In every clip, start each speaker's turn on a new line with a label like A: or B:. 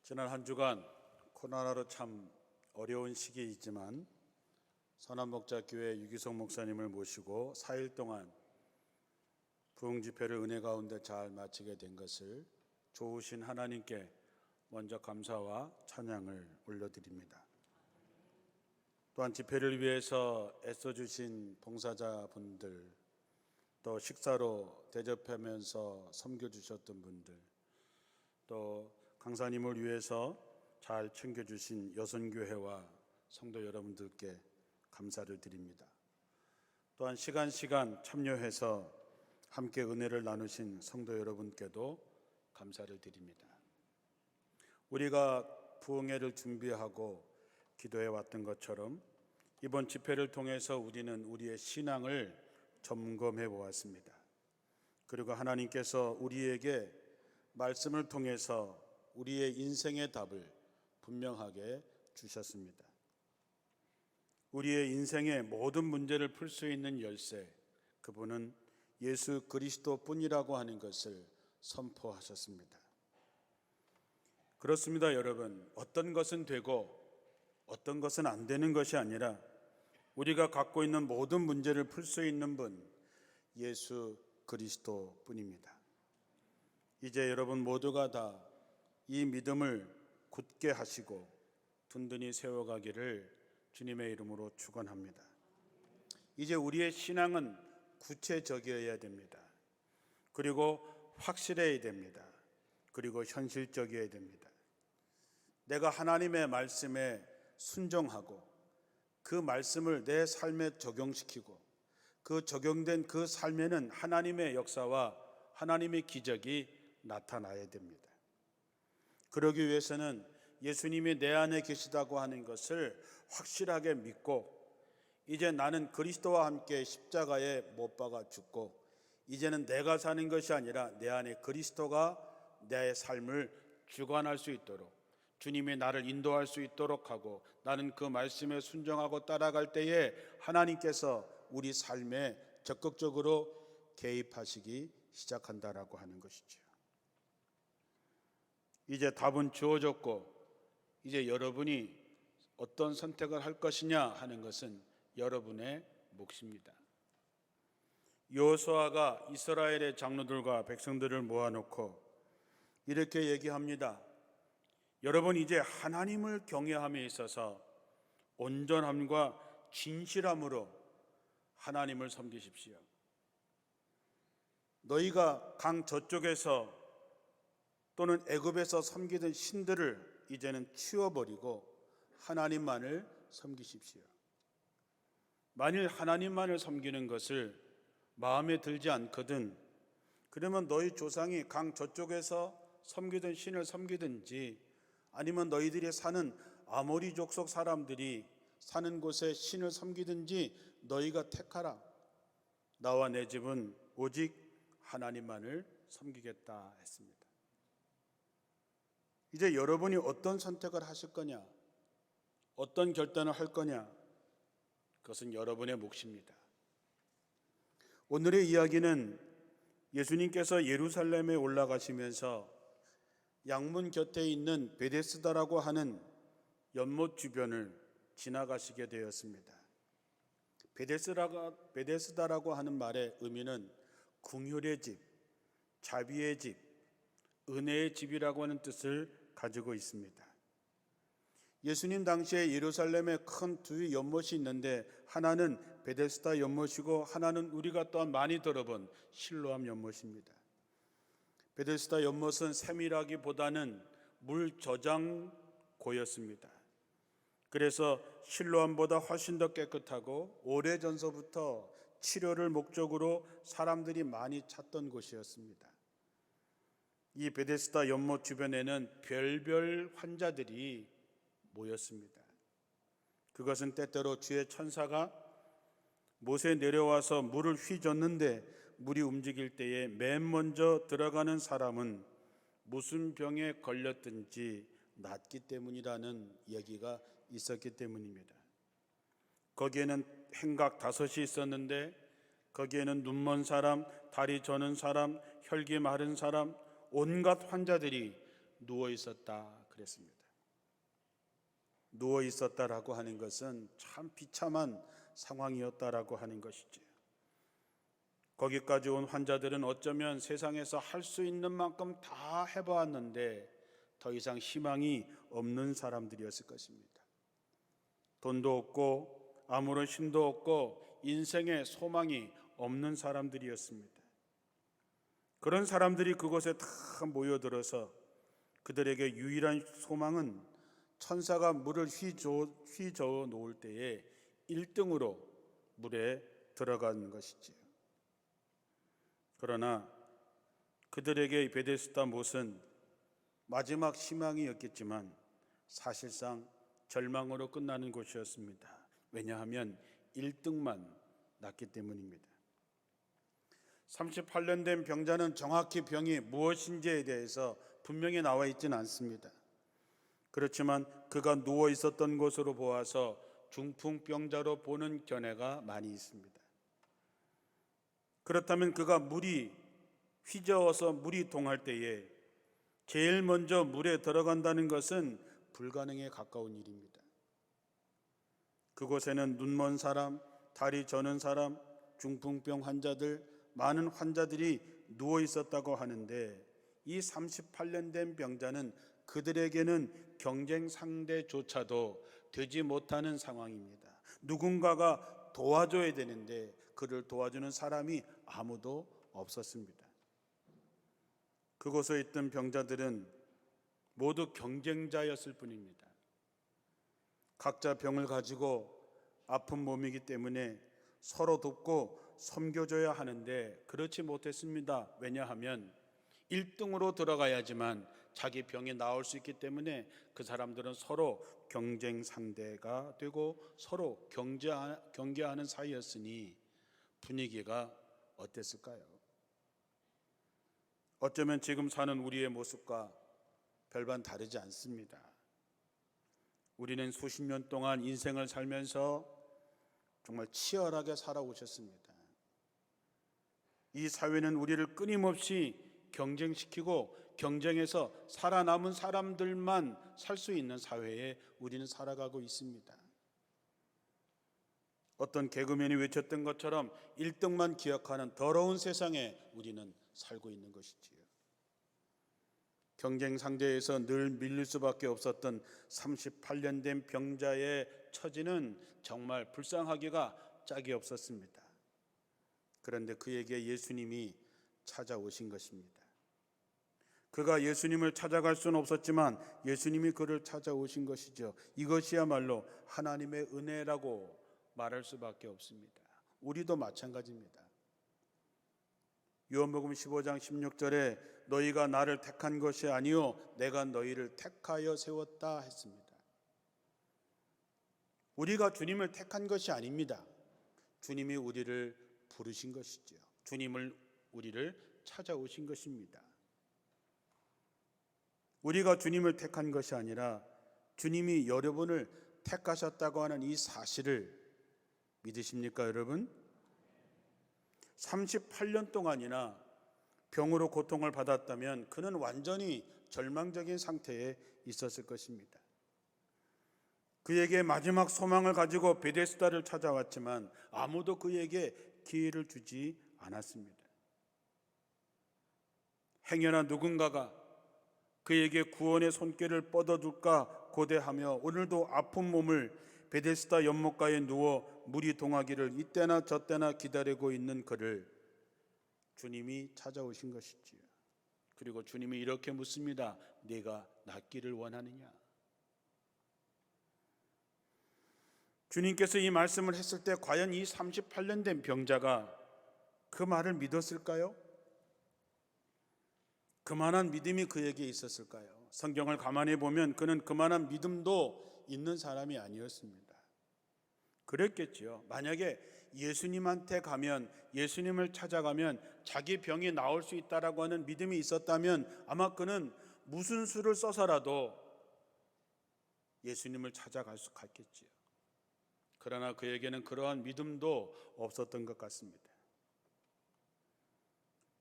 A: 지난 한 주간 코로나로 참 어려운 시기이지만 선한목자교회 유기성 목사님을 모시고 4일 동안 부흥 집회를 은혜 가운데 잘 마치게 된 것을 좋으신 하나님께 먼저 감사와 찬양을 올려드립니다. 또한 집회를 위해서 애써주신 봉사자분들, 또 식사로 대접하면서 섬겨주셨던 분들, 또 강사님을 위해서 잘 챙겨주신 여선교회와 성도 여러분들께 감사를 드립니다. 또한 시간 참여해서 함께 은혜를 나누신 성도 여러분께도 감사를 드립니다. 우리가 부흥회를 준비하고 기도해 왔던 것처럼 이번 집회를 통해서 우리는 우리의 신앙을 점검해 보았습니다. 그리고 하나님께서 우리에게 말씀을 통해서 우리의 인생의 답을 분명하게 주셨습니다. 우리의 인생의 모든 문제를 풀 수 있는 열쇠, 그분은 예수 그리스도뿐이라고 하는 것을 선포하셨습니다. 그렇습니다, 여러분. 어떤 것은 되고 어떤 것은 안 되는 것이 아니라 우리가 갖고 있는 모든 문제를 풀 수 있는 분, 예수 그리스도뿐입니다. 이제 여러분 모두가 다 이 믿음을 굳게 하시고 든든히 세워가기를 주님의 이름으로 축원합니다. 이제 우리의 신앙은 구체적이어야 됩니다. 그리고 확실해야 됩니다. 그리고 현실적이어야 됩니다. 내가 하나님의 말씀에 순종하고 그 말씀을 내 삶에 적용시키고 그 적용된 그 삶에는 하나님의 역사와 하나님의 기적이 나타나야 됩니다. 그러기 위해서는 예수님이 내 안에 계시다고 하는 것을 확실하게 믿고 이제 나는 그리스도와 함께 십자가에 못 박아 죽고 이제는 내가 사는 것이 아니라 내 안에 그리스도가 내 삶을 주관할 수 있도록 주님이 나를 인도할 수 있도록 하고 나는 그 말씀에 순종하고 따라갈 때에 하나님께서 우리 삶에 적극적으로 개입하시기 시작한다라고 하는 것이죠. 이제 답은 주어졌고 이제 여러분이 어떤 선택을 할 것이냐 하는 것은 여러분의 몫입니다. 여호수아가 이스라엘의 장로들과 백성들을 모아놓고 이렇게 얘기합니다. 여러분 이제 하나님을 경외함에 있어서 온전함과 진실함으로 하나님을 섬기십시오. 너희가 강 저쪽에서 또는 애굽에서 섬기던 신들을 이제는 치워버리고 하나님만을 섬기십시오. 만일 하나님만을 섬기는 것을 마음에 들지 않거든 그러면 너희 조상이 강 저쪽에서 섬기던 신을 섬기든지 아니면 너희들이 사는 아모리 족속 사람들이 사는 곳에 신을 섬기든지 너희가 택하라. 나와 내 집은 오직 하나님만을 섬기겠다 했습니다. 이제 여러분이 어떤 선택을 하실 거냐, 어떤 결단을 할 거냐, 그것은 여러분의 몫입니다. 오늘의 이야기는 예수님께서 예루살렘에 올라가시면서 양문 곁에 있는 베데스다라고 하는 연못 주변을 지나가시게 되었습니다. 베데스다라고 하는 말의 의미는 긍휼의 집, 자비의 집, 은혜의 집이라고 하는 뜻을 가지고 있습니다. 예수님 당시에 예루살렘에 큰 두 연못이 있는데 하나는 베데스다 연못이고 하나는 우리가 또한 많이 들어본 실로암 연못입니다. 베데스다 연못은 세밀하기보다는 물 저장고였습니다. 그래서 실로암보다 훨씬 더 깨끗하고 오래전서부터 치료를 목적으로 사람들이 많이 찾던 곳이었습니다. 이 베데스다 연못 주변에는 별별 환자들이 모였습니다. 그것은 때때로 주의 천사가 못에 내려와서 물을 휘젓는데 물이 움직일 때에 맨 먼저 들어가는 사람은 무슨 병에 걸렸든지 낫기 때문이라는 얘기가 있었기 때문입니다. 거기에는 행각 5이 있었는데 거기에는 눈먼 사람, 다리 저는 사람, 혈기 마른 사람, 온갖 환자들이 누워 있었다 그랬습니다. 누워 있었다라고 하는 것은 참 비참한 상황이었다라고 하는 것이지요. 거기까지 온 환자들은 어쩌면 세상에서 할 수 있는 만큼 다 해보았는데 더 이상 희망이 없는 사람들이었을 것입니다. 돈도 없고 아무런 힘도 없고 인생에 소망이 없는 사람들이었습니다. 그런 사람들이 그곳에 다 모여들어서 그들에게 유일한 소망은 천사가 물을 휘저어 놓을 때에 1등으로 물에 들어가는 것이지요. 그러나 그들에게 베데스다 못은 마지막 희망이었겠지만 사실상 절망으로 끝나는 곳이었습니다. 왜냐하면 1등만 났기 때문입니다. 38년 된 병자는 정확히 병이 무엇인지에 대해서 분명히 나와 있지는 않습니다. 그렇지만 그가 누워 있었던 곳으로 보아서 중풍병자로 보는 견해가 많이 있습니다. 그렇다면 그가 물이 휘저어서 물이 동할 때에 제일 먼저 물에 들어간다는 것은 불가능에 가까운 일입니다. 그곳에는 눈먼 사람, 다리 저는 사람, 중풍병 환자들, 많은 환자들이 누워 있었다고 하는데 이 38년 된 병자는 그들에게는 경쟁 상대조차도 되지 못하는 상황입니다. 누군가가 도와줘야 되는데 그를 도와주는 사람이 아무도 없었습니다. 그곳에 있던 병자들은 모두 경쟁자였을 뿐입니다. 각자 병을 가지고 아픈 몸이기 때문에 서로 돕고 섬겨줘야 하는데 그렇지 못했습니다. 왜냐하면 1등으로 들어가야지만 자기 병이 나을 수 있기 때문에 그 사람들은 서로 경쟁 상대가 되고 서로 경계하는 사이였으니 분위기가 어땠을까요? 어쩌면 지금 사는 우리의 모습과 별반 다르지 않습니다. 우리는 수십 년 동안 인생을 살면서 정말 치열하게 살아오셨습니다. 이 사회는 우리를 끊임없이 경쟁시키고 경쟁에서 살아남은 사람들만 살 수 있는 사회에 우리는 살아가고 있습니다. 어떤 개그맨이 외쳤던 것처럼 1등만 기억하는 더러운 세상에 우리는 살고 있는 것이지요. 경쟁 상대에서 늘 밀릴 수밖에 없었던 38년 된 병자의 처지는 정말 불쌍하기가 짝이 없었습니다. 그런데 그에게 예수님이 찾아오신 것입니다. 그가 예수님을 찾아갈 수는 없었지만 예수님이 그를 찾아오신 것이죠. 이것이야말로 하나님의 은혜라고 말할 수밖에 없습니다. 우리도 마찬가지입니다. 요한복음 15장 16절에 너희가 나를 택한 것이 아니요 내가 너희를 택하여 세웠다 했습니다. 우리가 주님을 택한 것이 아닙니다. 주님이 우리를 부르신 것이죠. 우리를 찾아오신 것입니다. 우리가 주님을 택한 것이 아니라 주님이 여러분을 택하셨다고 하는 이 사실을 믿으십니까, 여러분? 38년 동안이나 병으로 고통을 받았다면 그는 완전히 절망적인 상태에 있었을 것입니다. 그에게 마지막 소망을 가지고 베데스다를 찾아왔지만 아무도 그에게 기회를 주지 않았습니다. 행여나 누군가가 그에게 구원의 손길을 뻗어줄까 고대하며 오늘도 아픈 몸을 베데스다 연못가에 누워 물이 동하기를 이때나 저때나 기다리고 있는 그를 주님이 찾아오신 것이지요. 그리고 주님이 이렇게 묻습니다. 네가 낫기를 원하느냐? 주님께서 이 말씀을 했을 때 과연 이 38년 된 병자가 그 말을 믿었을까요? 그만한 믿음이 그에게 있었을까요? 성경을 가만히 보면 그는 그만한 믿음도 있는 사람이 아니었습니다. 그랬겠지요. 만약에 예수님한테 가면, 예수님을 찾아가면 자기 병이 나을 수 있다라고 하는 믿음이 있었다면 아마 그는 무슨 수를 써서라도 예수님을 찾아갈 수 갔겠지요. 그러나 그에게는 그러한 믿음도 없었던 것 같습니다.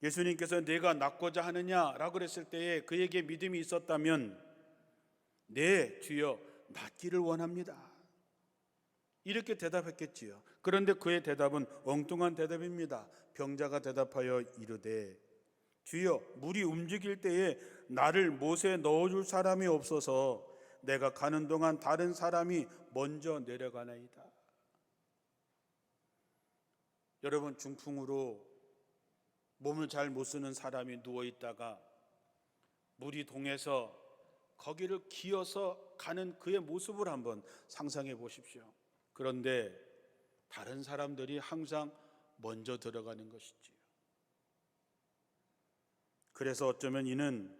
A: 예수님께서 내가 낫고자 하느냐라고 그랬을 때에 그에게 믿음이 있었다면 네, 주여, 낫기를 원합니다. 이렇게 대답했겠지요. 그런데 그의 대답은 엉뚱한 대답입니다. 병자가 대답하여 이르되 주여, 물이 움직일 때에 나를 못에 넣어줄 사람이 없어서 내가 가는 동안 다른 사람이 먼저 내려가나이다. 여러분, 중풍으로 몸을 잘 못 쓰는 사람이 누워있다가 물이 동해서 거기를 기어서 가는 그의 모습을 한번 상상해 보십시오. 그런데 다른 사람들이 항상 먼저 들어가는 것이지요. 그래서 어쩌면 이는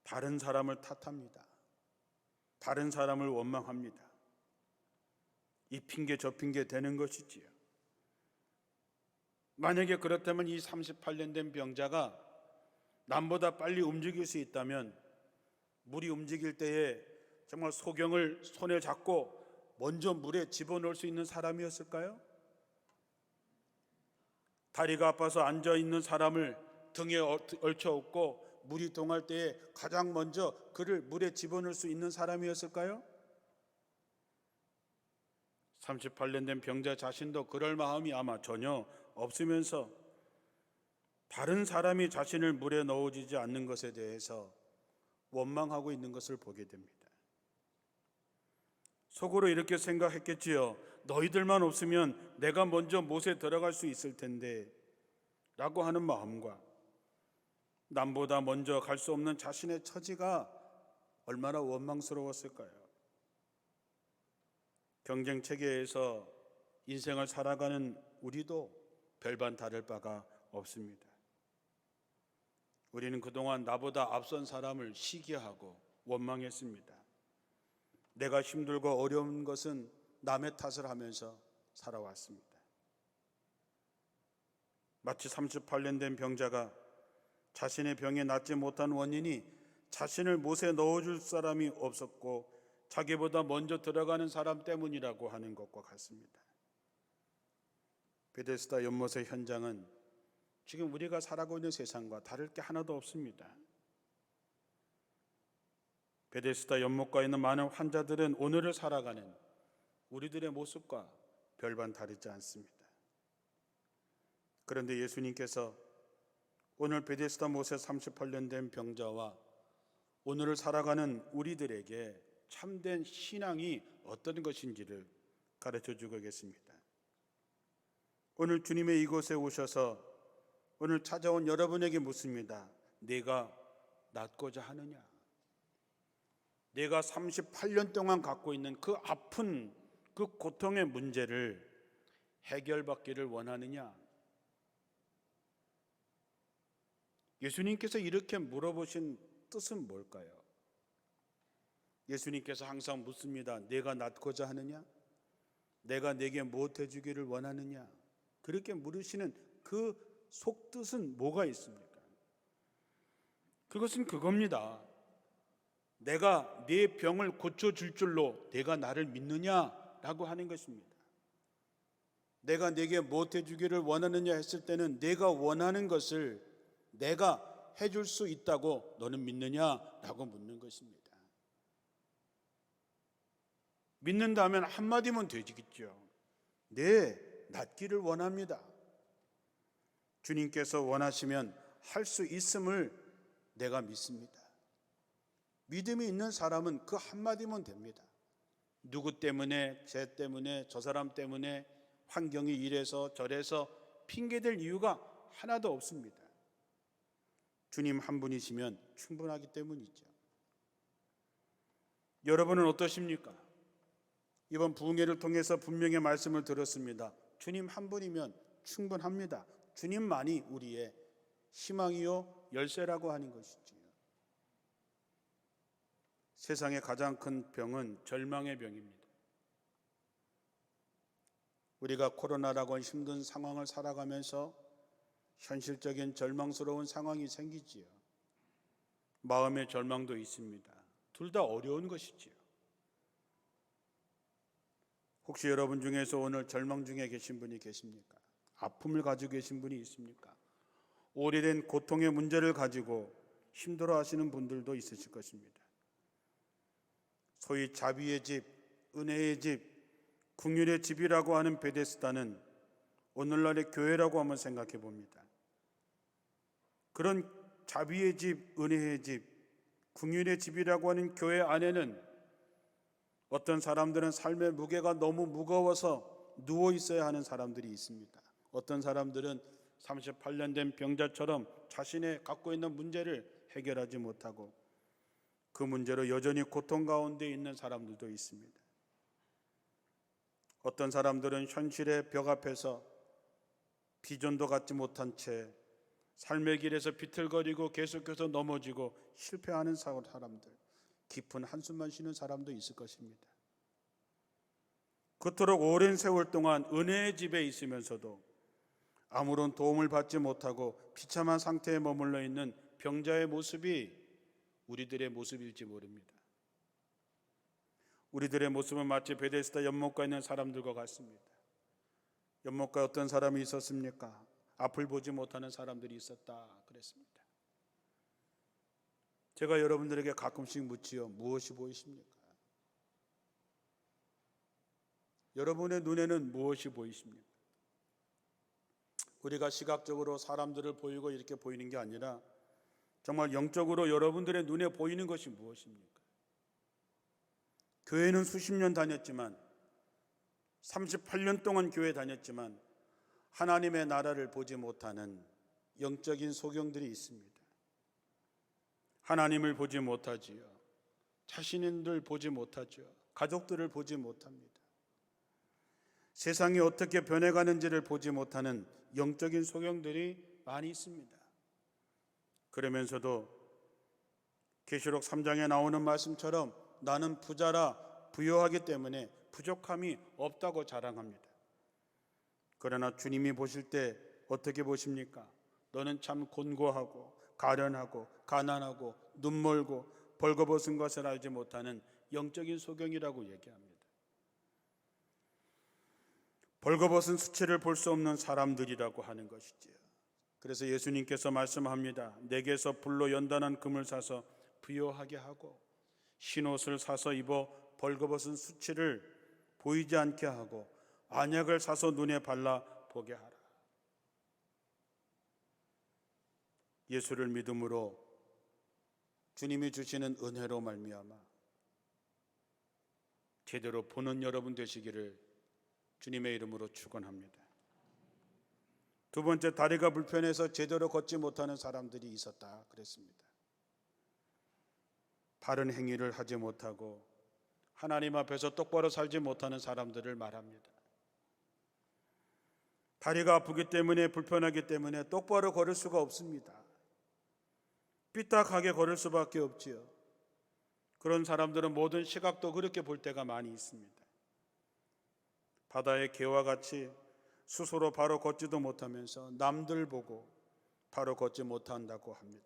A: 다른 사람을 탓합니다. 다른 사람을 원망합니다. 이 핑계 저 핑계 되는 것이지요. 만약에 그렇다면 이 38년 된 병자가 남보다 빨리 움직일 수 있다면 물이 움직일 때에 정말 소경을 손에 잡고 먼저 물에 집어넣을 수 있는 사람이었을까요? 다리가 아파서 앉아있는 사람을 등에 얽혀엎고 물이 동할 때에 가장 먼저 그를 물에 집어넣을 수 있는 사람이었을까요? 38년 된 병자 자신도 그럴 마음이 아마 전혀 없으면서 다른 사람이 자신을 물에 넣어주지 않는 것에 대해서 원망하고 있는 것을 보게 됩니다. 속으로 이렇게 생각했겠지요. 너희들만 없으면 내가 먼저 못에 들어갈 수 있을 텐데 라고 하는 마음과 남보다 먼저 갈 수 없는 자신의 처지가 얼마나 원망스러웠을까요? 경쟁 체계에서 인생을 살아가는 우리도 별반 다를 바가 없습니다. 우리는 그동안 나보다 앞선 사람을 시기하고 원망했습니다. 내가 힘들고 어려운 것은 남의 탓을 하면서 살아왔습니다. 마치 38년 된 병자가 자신의 병에 낫지 못한 원인이 자신을 못에 넣어줄 사람이 없었고 자기보다 먼저 들어가는 사람 때문이라고 하는 것과 같습니다. 베데스다 연못의 현장은 지금 우리가 살아가고 있는 세상과 다를 게 하나도 없습니다. 베데스다 연못가에 있는 많은 환자들은 오늘을 살아가는 우리들의 모습과 별반 다르지 않습니다. 그런데 예수님께서 오늘 베데스다 못에 38년 된 병자와 오늘을 살아가는 우리들에게 참된 신앙이 어떤 것인지를 가르쳐주고 계십니다. 오늘 주님의 이곳에 오셔서 오늘 찾아온 여러분에게 묻습니다. 내가 낫고자 하느냐? 내가 38년 동안 갖고 있는 그 아픈 그 고통의 문제를 해결받기를 원하느냐? 예수님께서 이렇게 물어보신 뜻은 뭘까요? 예수님께서 항상 묻습니다. 내가 낫고자 하느냐? 내가 내게 무엇 해주기를 원하느냐? 그렇게 물으시는 그 속뜻은 뭐가 있습니까? 그것은 그겁니다. 내가 네 병을 고쳐줄 줄로 내가 나를 믿느냐라고 하는 것입니다. 내가 내게 무엇 해주기를 원하느냐 했을 때는 내가 원하는 것을 내가 해줄 수 있다고 너는 믿느냐라고 묻는 것입니다. 믿는다면 한마디면 되겠죠. 네, 낫기를 원합니다. 주님께서 원하시면 할 수 있음을 내가 믿습니다. 믿음이 있는 사람은 그 한마디면 됩니다. 누구 때문에, 쟤 때문에, 저 사람 때문에 환경이 이래서 저래서 핑계댈 이유가 하나도 없습니다. 주님 한 분이시면 충분하기 때문이죠. 여러분은 어떠십니까? 이번 부흥회를 통해서 분명히 말씀을 들었습니다. 주님 한 분이면 충분합니다. 주님만이 우리의 희망이요 열쇠라고 하는 것이지요. 세상의 가장 큰 병은 절망의 병입니다. 우리가 코로나라고 힘든 상황을 살아가면서 현실적인 절망스러운 상황이 생기지요. 마음의 절망도 있습니다. 둘 다 어려운 것이지요. 혹시 여러분 중에서 오늘 절망 중에 계신 분이 계십니까? 아픔을 가지고 계신 분이 있습니까? 오래된 고통의 문제를 가지고 힘들어 하시는 분들도 있으실 것입니다. 소위 자비의 집, 은혜의 집, 긍휼의 집이라고 하는 베데스다는 오늘날의 교회라고 한번 생각해 봅니다. 그런 자비의 집, 은혜의 집, 긍휼의 집이라고 하는 교회 안에는 어떤 사람들은 삶의 무게가 너무 무거워서 누워 있어야 하는 사람들이 있습니다. 어떤 사람들은 38년 된 병자처럼 자신의 갖고 있는 문제를 해결하지 못하고 그 문제로 여전히 고통 가운데 있는 사람들도 있습니다. 어떤 사람들은 현실의 벽 앞에서 비전도 갖지 못한 채 삶의 길에서 비틀거리고 계속해서 넘어지고 실패하는 사람들, 깊은 한숨만 쉬는 사람도 있을 것입니다. 그토록 오랜 세월 동안 은혜의 집에 있으면서도 아무런 도움을 받지 못하고 비참한 상태에 머물러 있는 병자의 모습이 우리들의 모습일지 모릅니다. 우리들의 모습은 마치 베데스다 연못가에 있는 사람들과 같습니다. 연못가에 어떤 사람이 있었습니까? 앞을 보지 못하는 사람들이 있었다 그랬습니다. 제가 여러분들에게 가끔씩 묻지요. 무엇이 보이십니까? 여러분의 눈에는 무엇이 보이십니까? 우리가 시각적으로 사람들을 보이고 이렇게 보이는 게 아니라 정말 영적으로 여러분들의 눈에 보이는 것이 무엇입니까? 교회는 수십 년 다녔지만 38년 동안 교회 다녔지만 하나님의 나라를 보지 못하는 영적인 소경들이 있습니다. 하나님을 보지 못하지요. 자신을 보지 못하죠. 가족들을 보지 못합니다. 세상이 어떻게 변해가는지를 보지 못하는 영적인 소경들이 많이 있습니다. 그러면서도 계시록 3장에 나오는 말씀처럼 나는 부자라 부유하기 때문에 부족함이 없다고 자랑합니다. 그러나 주님이 보실 때 어떻게 보십니까? 너는 참 곤고하고 가련하고 가난하고 눈멀고 벌거벗은 것을 알지 못하는 영적인 소경이라고 얘기합니다. 벌거벗은 수치를 볼 수 없는 사람들이라고 하는 것이지요. 그래서 예수님께서 말씀합니다. 내게서 불로 연단한 금을 사서 부요하게 하고 흰옷을 사서 입어 벌거벗은 수치를 보이지 않게 하고 안약을 사서 눈에 발라 보게 하라. 예수를 믿음으로 주님이 주시는 은혜로 말미암아 제대로 보는 여러분 되시기를 주님의 이름으로 축원합니다. 두 번째, 다리가 불편해서 제대로 걷지 못하는 사람들이 있었다 그랬습니다. 바른 행위를 하지 못하고 하나님 앞에서 똑바로 살지 못하는 사람들을 말합니다. 다리가 아프기 때문에 불편하기 때문에 똑바로 걸을 수가 없습니다. 삐딱하게 걸을 수밖에 없지요. 그런 사람들은 모든 시각도 그렇게 볼 때가 많이 있습니다. 바다의 개와 같이 스스로 바로 걷지도 못하면서 남들 보고 바로 걷지 못한다고 합니다.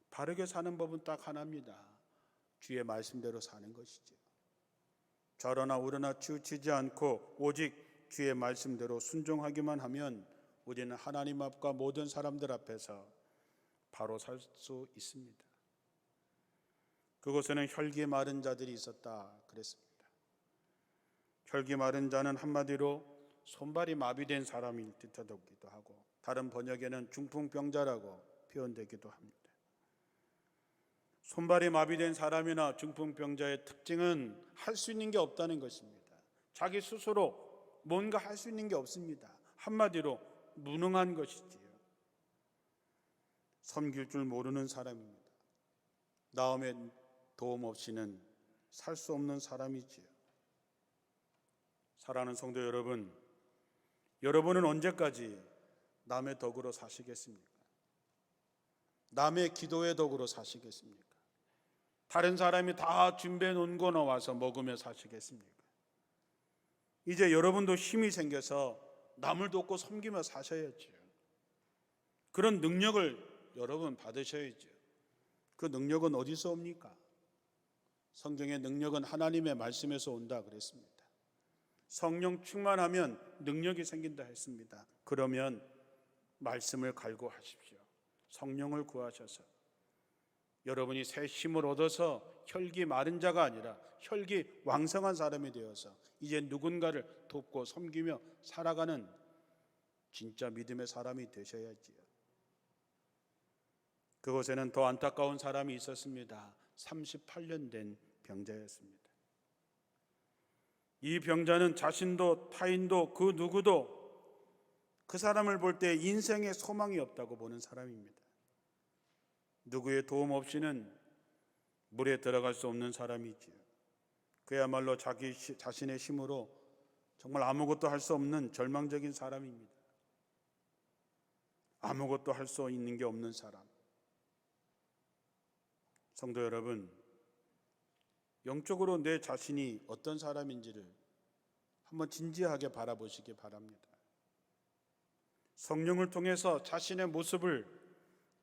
A: 바르게 사는 법은 딱 하나입니다. 주의 말씀대로 사는 것이죠. 좌로나 우로나 치우치지 않고 오직 주의 말씀대로 순종하기만 하면 우리는 하나님 앞과 모든 사람들 앞에서 바로 살 수 있습니다. 그곳에는 혈기 마른 자들이 있었다 그랬습니다. 혈기 마른 자는 한마디로 손발이 마비된 사람을 뜻하기도 하고 다른 번역에는 중풍병자라고 표현되기도 합니다. 손발이 마비된 사람이나 중풍병자의 특징은 할 수 있는 게 없다는 것입니다. 자기 스스로 뭔가 할 수 있는 게 없습니다. 한마디로 무능한 것이지요. 섬길 줄 모르는 사람입니다. 나음의 도움 없이는 살 수 없는 사람이지요. 사랑하는 성도 여러분, 여러분은 언제까지 남의 덕으로 사시겠습니까? 남의 기도의 덕으로 사시겠습니까? 다른 사람이 다 준비해 놓은 거 와서 먹으며 사시겠습니까? 이제 여러분도 힘이 생겨서 남을 돕고 섬기며 사셔야죠. 그런 능력을 여러분 받으셔야죠. 그 능력은 어디서 옵니까? 성경의 능력은 하나님의 말씀에서 온다 그랬습니다. 성령 충만하면 능력이 생긴다 했습니다. 그러면 말씀을 갈구하십시오. 성령을 구하셔서 여러분이 새 힘을 얻어서 혈기 마른 자가 아니라 혈기 왕성한 사람이 되어서 이제 누군가를 돕고 섬기며 살아가는 진짜 믿음의 사람이 되셔야지요. 그곳에는 더 안타까운 사람이 있었습니다. 38년 된 병자였습니다. 이 병자는 자신도 타인도 그 누구도 그 사람을 볼 때 인생에 소망이 없다고 보는 사람입니다. 누구의 도움 없이는 물에 들어갈 수 없는 사람이지요. 그야말로 자신의 힘으로 정말 아무것도 할 수 없는 절망적인 사람입니다. 아무것도 할 수 있는 게 없는 사람. 성도 여러분, 영적으로 내 자신이 어떤 사람인지를 한번 진지하게 바라보시기 바랍니다. 성령을 통해서 자신의 모습을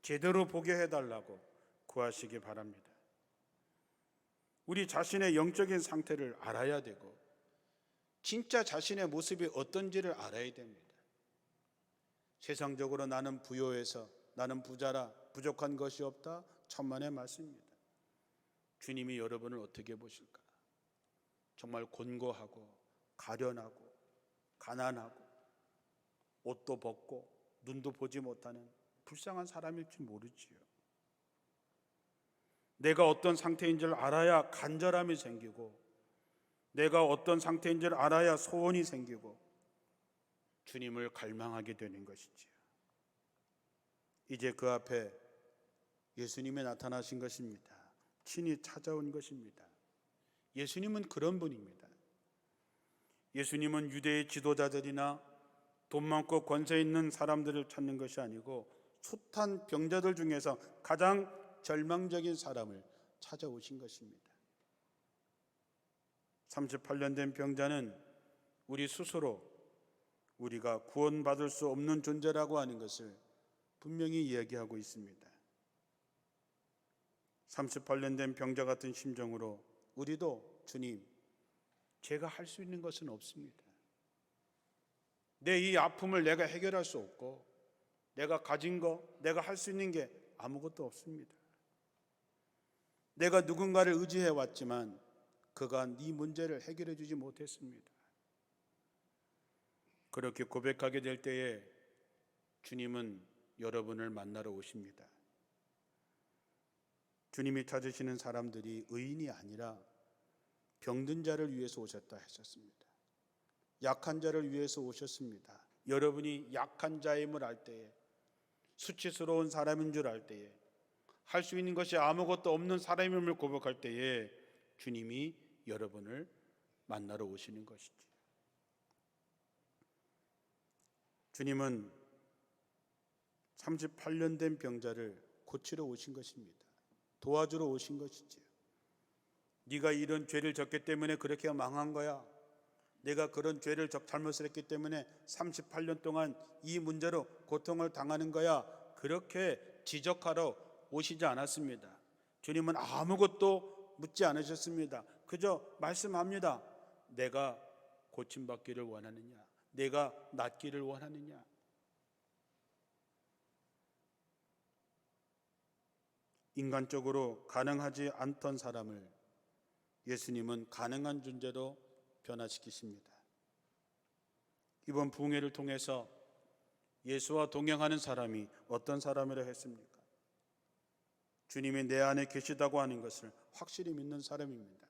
A: 제대로 보게 해달라고 구하시기 바랍니다. 우리 자신의 영적인 상태를 알아야 되고 진짜 자신의 모습이 어떤지를 알아야 됩니다. 세상적으로 나는 부요해서 나는 부자라 부족한 것이 없다 천만의 말씀입니다. 주님이 여러분을 어떻게 보실까? 정말 곤고하고 가련하고 가난하고 옷도 벗고 눈도 보지 못하는 불쌍한 사람일지 모르지요. 내가 어떤 상태인지를 알아야 간절함이 생기고 내가 어떤 상태인지를 알아야 소원이 생기고 주님을 갈망하게 되는 것이지요. 이제 그 앞에 예수님이 나타나신 것입니다. 친히 찾아온 것입니다. 예수님은 그런 분입니다. 예수님은 유대의 지도자들이나 돈 많고 권세 있는 사람들을 찾는 것이 아니고 숱한 병자들 중에서 가장 절망적인 사람을 찾아오신 것입니다. 38년 된 병자는 우리 스스로 우리가 구원받을 수 없는 존재라고 하는 것을 분명히 이야기하고 있습니다. 38년 된 병자 같은 심정으로 우리도 주님, 제가 할 수 있는 것은 없습니다. 내 이 아픔을 내가 해결할 수 없고 내가 가진 거, 내가 할 수 있는 게 아무것도 없습니다. 내가 누군가를 의지해 왔지만 그가 네 문제를 해결해 주지 못했습니다. 그렇게 고백하게 될 때에 주님은 여러분을 만나러 오십니다. 주님이 찾으시는 사람들이 의인이 아니라 병든 자를 위해서 오셨다 하셨습니다. 약한 자를 위해서 오셨습니다. 여러분이 약한 자임을 알 때에, 수치스러운 사람인 줄 알 때에, 할 수 있는 것이 아무것도 없는 사람임을 고백할 때에 주님이 여러분을 만나러 오시는 것이지. 주님은 38년 된 병자를 고치러 오신 것입니다. 도와주러 오신 것이지요. 네가 이런 죄를 졌기 때문에 그렇게 망한 거야. 내가 그런 죄를 잘못을 했기 때문에 38년 동안 이 문제로 고통을 당하는 거야. 그렇게 지적하러 오시지 않았습니다. 주님은 아무것도 묻지 않으셨습니다. 그저 말씀합니다. 내가 고침받기를 원하느냐? 내가 낫기를 원하느냐? 인간적으로 가능하지 않던 사람을 예수님은 가능한 존재로 변화시키십니다. 이번 부흥회를 통해서 예수와 동행하는 사람이 어떤 사람이라 했습니까? 주님이 내 안에 계시다고 하는 것을 확실히 믿는 사람입니다.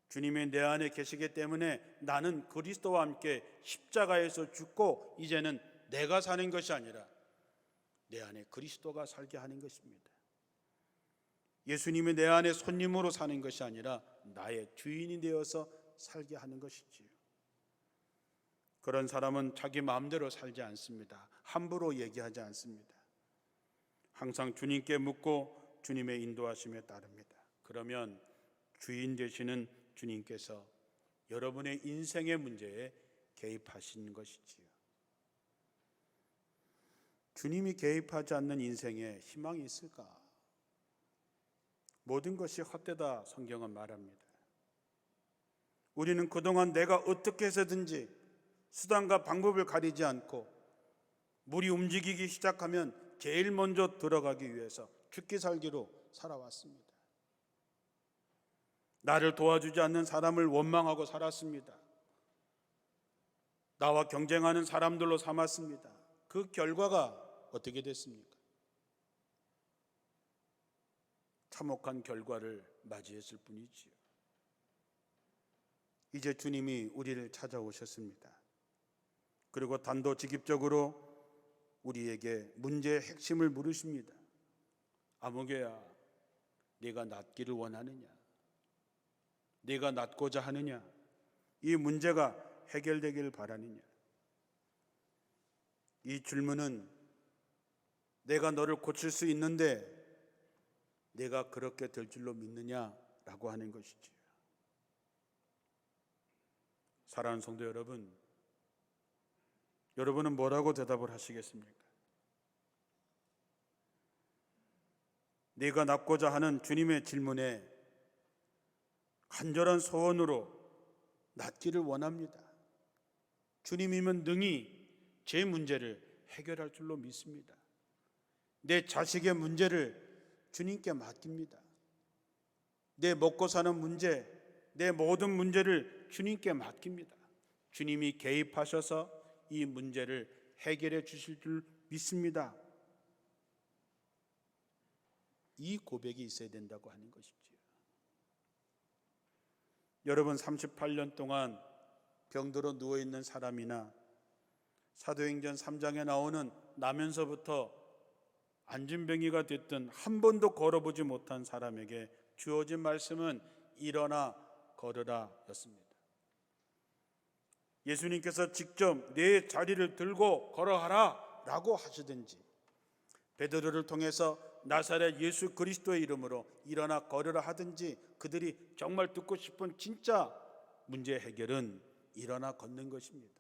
A: 주님이 내 안에 계시기 때문에 나는 그리스도와 함께 십자가에서 죽고 이제는 내가 사는 것이 아니라 내 안에 그리스도가 살게 하는 것입니다. 예수님이 내 안에 손님으로 사는 것이 아니라 나의 주인이 되어서 살게 하는 것이지요. 그런 사람은 자기 마음대로 살지 않습니다. 함부로 얘기하지 않습니다. 항상 주님께 묻고 주님의 인도하심에 따릅니다. 그러면 주인 되시는 주님께서 여러분의 인생의 문제에 개입하시는 것이지요. 주님이 개입하지 않는 인생에 희망이 있을까? 모든 것이 헛되다 성경은 말합니다. 우리는 그동안 내가 어떻게 해서든지 수단과 방법을 가리지 않고 물이 움직이기 시작하면 제일 먼저 들어가기 위해서 죽기 살기로 살아왔습니다. 나를 도와주지 않는 사람을 원망하고 살았습니다. 나와 경쟁하는 사람들로 삼았습니다. 그 결과가 어떻게 됐습니까? 참혹한 결과를 맞이했을 뿐이지요. 이제 주님이 우리를 찾아오셨습니다. 그리고 단도직입적으로 우리에게 문제의 핵심을 물으십니다. 아무개야, 네가 낫기를 원하느냐? 네가 낫고자 하느냐? 이 문제가 해결되길 바라느냐? 이 질문은 내가 너를 고칠 수 있는데 내가 그렇게 될 줄로 믿느냐라고 하는 것이지요. 사랑하는 성도 여러분, 여러분은 뭐라고 대답을 하시겠습니까? 네가 낫고자 하는 주님의 질문에 간절한 소원으로 낫기를 원합니다. 주님이면 능히 제 문제를 해결할 줄로 믿습니다. 내 자식의 문제를 주님께 맡깁니다. 내 먹고 사는 문제, 내 모든 문제를 주님께 맡깁니다. 주님이 개입하셔서 이 문제를 해결해 주실 줄 믿습니다. 이 고백이 있어야 된다고 하는 것이지요. 여러분, 38년 동안 병들어 누워있는 사람이나 사도행전 3장에 나오는 나면서부터 안진뱅이가 됐든 한 번도 걸어보지 못한 사람에게 주어진 말씀은 일어나 걸으라 였습니다. 예수님께서 직접 내 자리를 들고 걸어가라 라고 하시든지, 베드로를 통해서 나사렛 예수 그리스도의 이름으로 일어나 걸으라 하든지, 그들이 정말 듣고 싶은 진짜 문제 해결은 일어나 걷는 것입니다.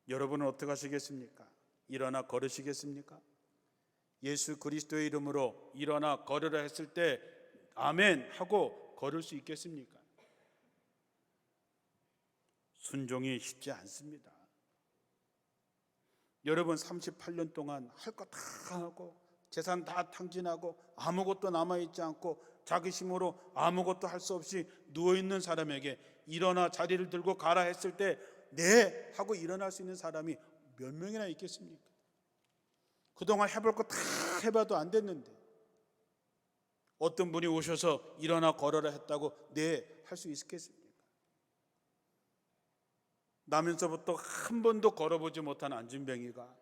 A: 여러분은 어떻게 하시겠습니까? 일어나 걸으시겠습니까? 예수 그리스도의 이름으로 일어나 걸으라 했을 때 아멘 하고 걸을 수 있겠습니까? 순종이 쉽지 않습니다. 여러분, 38년 동안 할 거 다 하고 재산 다 탕진하고 아무것도 남아있지 않고 자기 힘으로 아무것도 할 수 없이 누워있는 사람에게 일어나 자리를 들고 가라 했을 때 네 하고 일어날 수 있는 사람이 몇 명이나 있겠습니까? 그동안 해볼 거 다 해봐도 안 됐는데 어떤 분이 오셔서 일어나 걸어라 했다고 네 할 수 있겠습니까? 나면서부터 한 번도 걸어보지 못한 안진뱅이가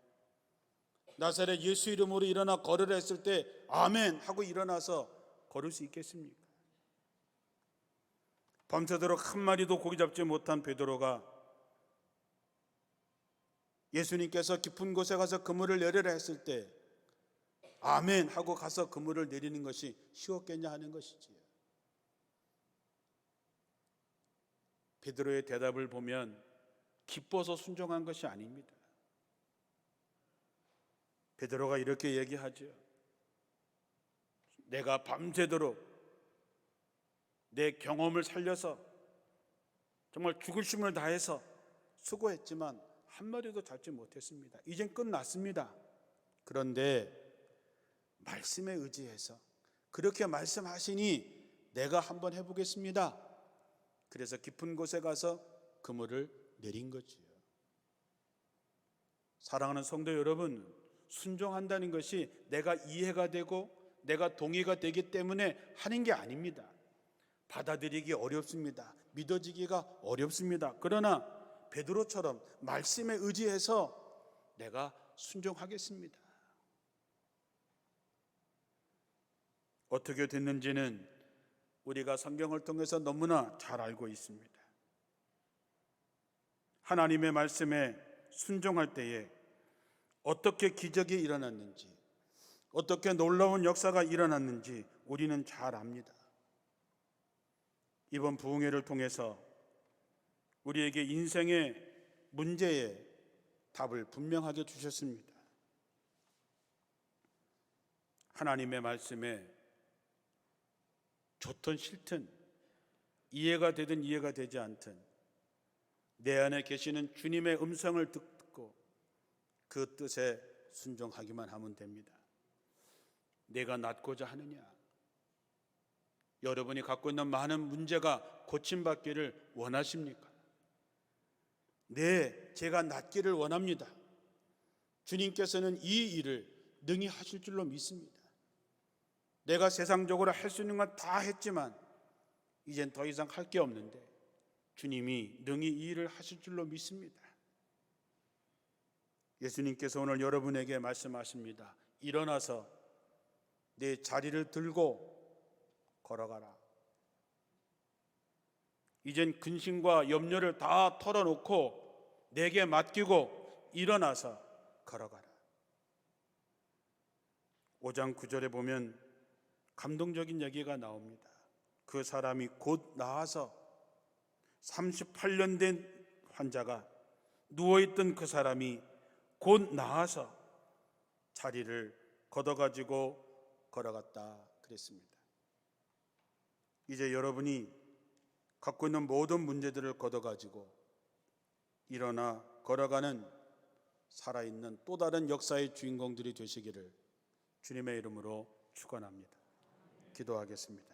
A: 나사렛 예수 이름으로 일어나 걸으라 했을 때 아멘 하고 일어나서 걸을 수 있겠습니까? 밤새도록 한 마리도 고기 잡지 못한 베드로가 예수님께서 깊은 곳에 가서 그물을 내리라 했을 때 아멘 하고 가서 그물을 내리는 것이 쉬웠겠냐 하는 것이지요. 베드로의 대답을 보면 기뻐서 순종한 것이 아닙니다. 베드로가 이렇게 얘기하죠. 내가 밤새도록 내 경험을 살려서 정말 죽을 힘을 다해서 수고했지만 한 마리도 잡지 못했습니다. 이젠 끝났습니다. 그런데 말씀에 의지해서 그렇게 말씀하시니 내가 한번 해보겠습니다. 그래서 깊은 곳에 가서 그물을 내린 거지요. 사랑하는 성도 여러분, 순종한다는 것이 내가 이해가 되고 내가 동의가 되기 때문에 하는 게 아닙니다. 받아들이기 어렵습니다. 믿어지기가 어렵습니다. 그러나 베드로처럼 말씀에 의지해서 내가 순종하겠습니다. 어떻게 됐는지는 우리가 성경을 통해서 너무나 잘 알고 있습니다. 하나님의 말씀에 순종할 때에 어떻게 기적이 일어났는지, 어떻게 놀라운 역사가 일어났는지 우리는 잘 압니다. 이번 부흥회를 통해서 우리에게 인생의 문제에 답을 분명하게 주셨습니다. 하나님의 말씀에 좋든 싫든, 이해가 되든 이해가 되지 않든 내 안에 계시는 주님의 음성을 듣고 그 뜻에 순종하기만 하면 됩니다. 내가 낫고자 하느냐? 여러분이 갖고 있는 많은 문제가 고침받기를 원하십니까? 네, 제가 낫기를 원합니다. 주님께서는 이 일을 능히 하실 줄로 믿습니다. 내가 세상적으로 할 수 있는 건 다 했지만 이젠 더 이상 할 게 없는데 주님이 능히 이 일을 하실 줄로 믿습니다. 예수님께서 오늘 여러분에게 말씀하십니다. 일어나서 내 자리를 들고 걸어가라. 이젠 근심과 염려를 다 털어놓고 내게 맡기고 일어나서 걸어가라. 5장 9절에 보면 감동적인 얘기가 나옵니다. 그 사람이 곧 나아서 38년 된 환자가 누워있던 그 사람이 곧 나아서 자리를 걷어가지고 걸어갔다 그랬습니다. 이제 여러분이 갖고 있는 모든 문제들을 걷어가지고 일어나 걸어가는 살아있는 또 다른 역사의 주인공들이 되시기를 주님의 이름으로 축원합니다. 기도하겠습니다.